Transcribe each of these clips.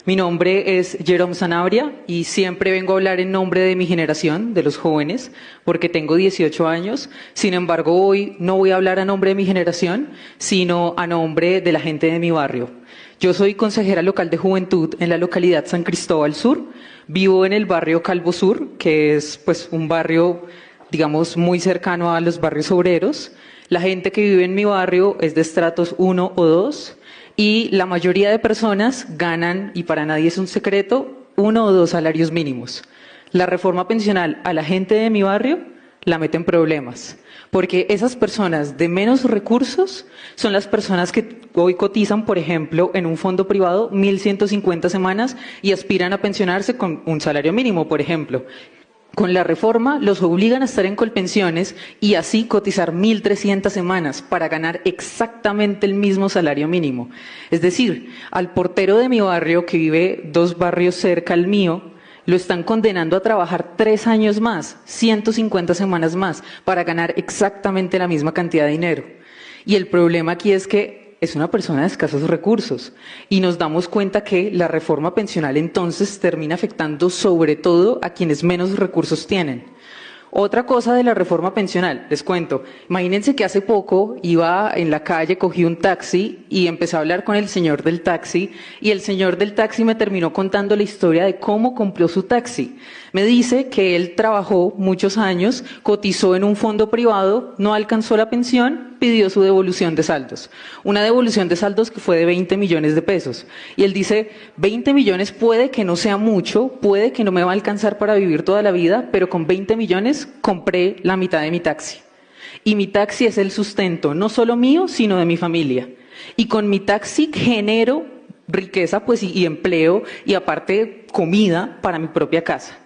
Mi nombre es Jerome Sanabria y siempre vengo a hablar en nombre de mi generación, de los jóvenes, porque tengo 18 años. Sin embargo, hoy no voy a hablar a nombre de mi generación, sino a nombre de la gente de mi barrio. Yo soy consejera local de juventud en la localidad San Cristóbal Sur. Vivo en el barrio Calvo Sur, que es pues un barrio, digamos, muy cercano a los barrios obreros. La gente que vive en mi barrio es de estratos 1 o 2. Y la mayoría de personas ganan, y para nadie es un secreto, 1 o 2 salarios mínimos. La reforma pensional a la gente de mi barrio la mete en problemas, porque esas personas de menos recursos son las personas que hoy cotizan, por ejemplo, en un fondo privado 1.150 semanas y aspiran a pensionarse con un salario mínimo, por ejemplo. Con la reforma los obligan a estar en Colpensiones y así cotizar 1.300 semanas para ganar exactamente el mismo salario mínimo. Es decir, al portero de mi barrio, que vive 2 barrios cerca al mío, lo están condenando a trabajar 3 años más, 150 semanas más, para ganar exactamente la misma cantidad de dinero. Y el problema aquí es que es una persona de escasos recursos y nos damos cuenta que la reforma pensional entonces termina afectando sobre todo a quienes menos recursos tienen. Otra cosa de la reforma pensional, les cuento, imagínense que hace poco iba en la calle, cogí un taxi y empecé a hablar con el señor del taxi y el señor del taxi me terminó contando la historia de cómo compró su taxi. Me dice que él trabajó muchos años, cotizó en un fondo privado, no alcanzó la pensión, pidió su devolución de saldos. Una devolución de saldos que fue de 20 millones de pesos. Y él dice, 20 millones puede que no sea mucho, puede que no me va a alcanzar para vivir toda la vida, pero con 20 millones compré la mitad de mi taxi. Y mi taxi es el sustento, no solo mío, sino de mi familia. Y con mi taxi genero riqueza pues, y empleo y aparte comida para mi propia casa.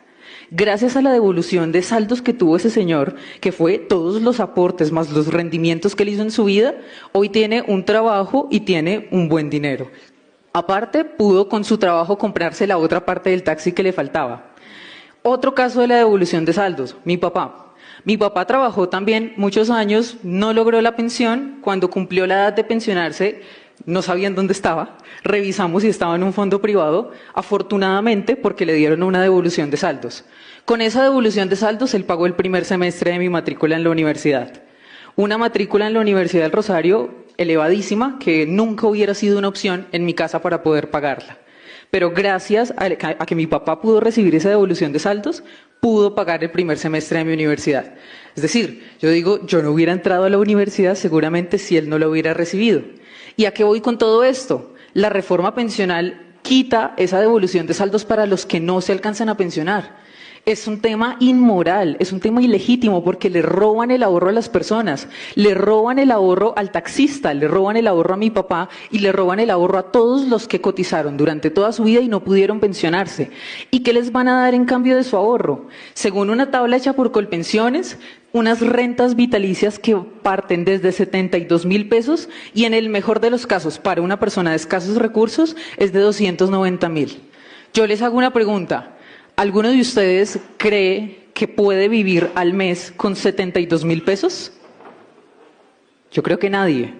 Gracias a la devolución de saldos que tuvo ese señor, que fue todos los aportes más los rendimientos que él hizo en su vida, hoy tiene un trabajo y tiene un buen dinero. Aparte, pudo con su trabajo comprarse la otra parte del taxi que le faltaba. Otro caso de la devolución de saldos, mi papá. Mi papá trabajó también muchos años, no logró la pensión, cuando cumplió la edad de pensionarse, no sabían dónde estaba, revisamos si estaba en un fondo privado, afortunadamente porque le dieron una devolución de saldos. Con esa devolución de saldos él pagó el primer semestre de mi matrícula en la universidad. Una matrícula en la Universidad del Rosario elevadísima que nunca hubiera sido una opción en mi casa para poder pagarla. Pero gracias a que mi papá pudo recibir esa devolución de saldos, pudo pagar el primer semestre de mi universidad. Es decir, yo digo, yo no hubiera entrado a la universidad seguramente si él no lo hubiera recibido. ¿Y a qué voy con todo esto? La reforma pensional quita esa devolución de saldos para los que no se alcanzan a pensionar. Es un tema inmoral, es un tema ilegítimo porque le roban el ahorro a las personas, le roban el ahorro al taxista, le roban el ahorro a mi papá y le roban el ahorro a todos los que cotizaron durante toda su vida y no pudieron pensionarse. ¿Y qué les van a dar en cambio de su ahorro? Según una tabla hecha por Colpensiones, unas rentas vitalicias que parten desde 72.000 pesos y en el mejor de los casos para una persona de escasos recursos es de 290.000. Yo les hago una pregunta. ¿Alguno de ustedes cree que puede vivir al mes con 72.000 pesos? Yo creo que nadie.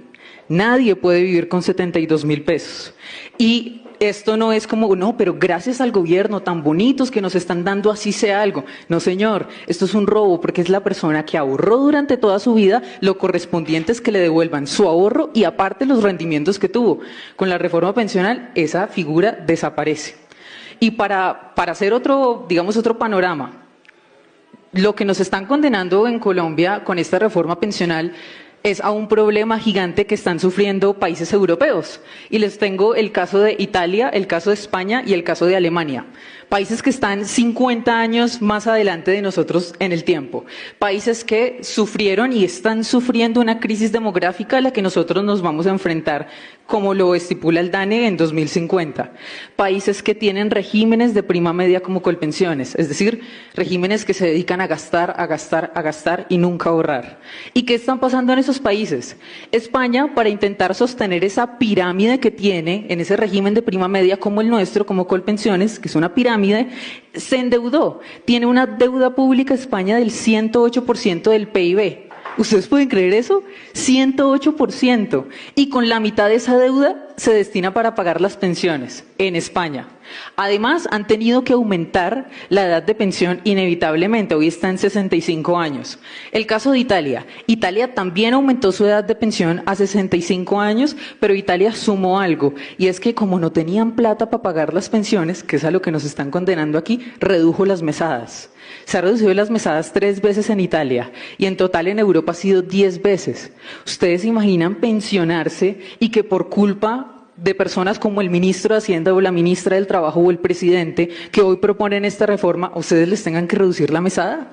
Nadie puede vivir con 72.000 pesos. Y esto no es como, no, pero gracias al gobierno tan bonitos que nos están dando, así sea algo. No, señor, esto es un robo porque es la persona que ahorró durante toda su vida, lo correspondiente es que le devuelvan su ahorro y aparte los rendimientos que tuvo. Con la reforma pensional, esa figura desaparece. Y para hacer otro, digamos, otro panorama, lo que nos están condenando en Colombia con esta reforma pensional es a un problema gigante que están sufriendo países europeos. Y les tengo el caso de Italia, el caso de España y el caso de Alemania. Países que están 50 años más adelante de nosotros en el tiempo. Países que sufrieron y están sufriendo una crisis demográfica a la que nosotros nos vamos a enfrentar, como lo estipula el DANE en 2050. Países que tienen regímenes de prima media como Colpensiones, es decir, regímenes que se dedican a gastar, a gastar, a gastar y nunca ahorrar. ¿Y qué están pasando en esos países? España, para intentar sostener esa pirámide que tiene en ese régimen de prima media como el nuestro, como Colpensiones, que es una pirámide, se endeudó. Tiene una deuda pública España del 108% del PIB. ¿Ustedes pueden creer eso? 108%. Y con la mitad de esa deuda se destina para pagar las pensiones en España. Además, han tenido que aumentar la edad de pensión inevitablemente. Hoy está en 65 años. El caso de Italia. Italia también aumentó su edad de pensión a 65 años, pero Italia sumó algo. Y es que como no tenían plata para pagar las pensiones, que es a lo que nos están condenando aquí, redujo las mesadas. Se ha reducido las mesadas 3 veces en Italia y en total en Europa ha sido 10 veces. ¿Ustedes se imaginan pensionarse y que por culpa de personas como el ministro de Hacienda o la ministra del Trabajo o el presidente que hoy proponen esta reforma, a ustedes les tengan que reducir la mesada?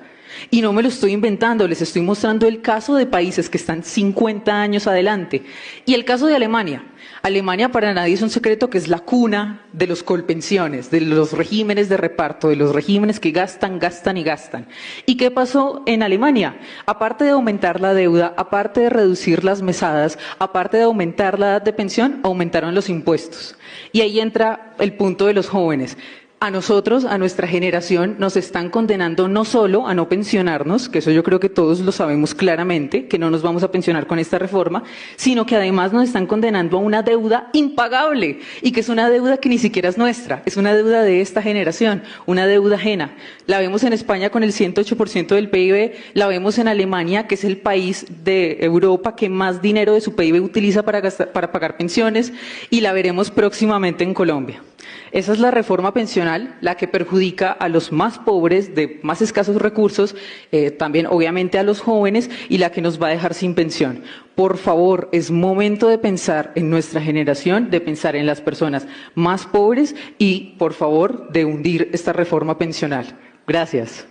Y no me lo estoy inventando, les estoy mostrando el caso de países que están 50 años adelante. Y el caso de Alemania. Alemania para nadie es un secreto que es la cuna de los colpensiones, de los regímenes de reparto, de los regímenes que gastan, gastan y gastan. ¿Y qué pasó en Alemania? Aparte de aumentar la deuda, aparte de reducir las mesadas, aparte de aumentar la edad de pensión, aumentaron los impuestos. Y ahí entra el punto de los jóvenes. A nosotros, a nuestra generación, nos están condenando no solo a no pensionarnos, que eso yo creo que todos lo sabemos claramente, que no nos vamos a pensionar con esta reforma, sino que además nos están condenando a una deuda impagable, y que es una deuda que ni siquiera es nuestra, es una deuda de esta generación, una deuda ajena. La vemos en España con el 108% del PIB, la vemos en Alemania, que es el país de Europa que más dinero de su PIB utiliza para pagar pensiones, y la veremos próximamente en Colombia. Esa es la reforma pensional, la que perjudica a los más pobres, de más escasos recursos, también obviamente a los jóvenes, y la que nos va a dejar sin pensión. Por favor, es momento de pensar en nuestra generación, de pensar en las personas más pobres y, por favor, de hundir esta reforma pensional. Gracias.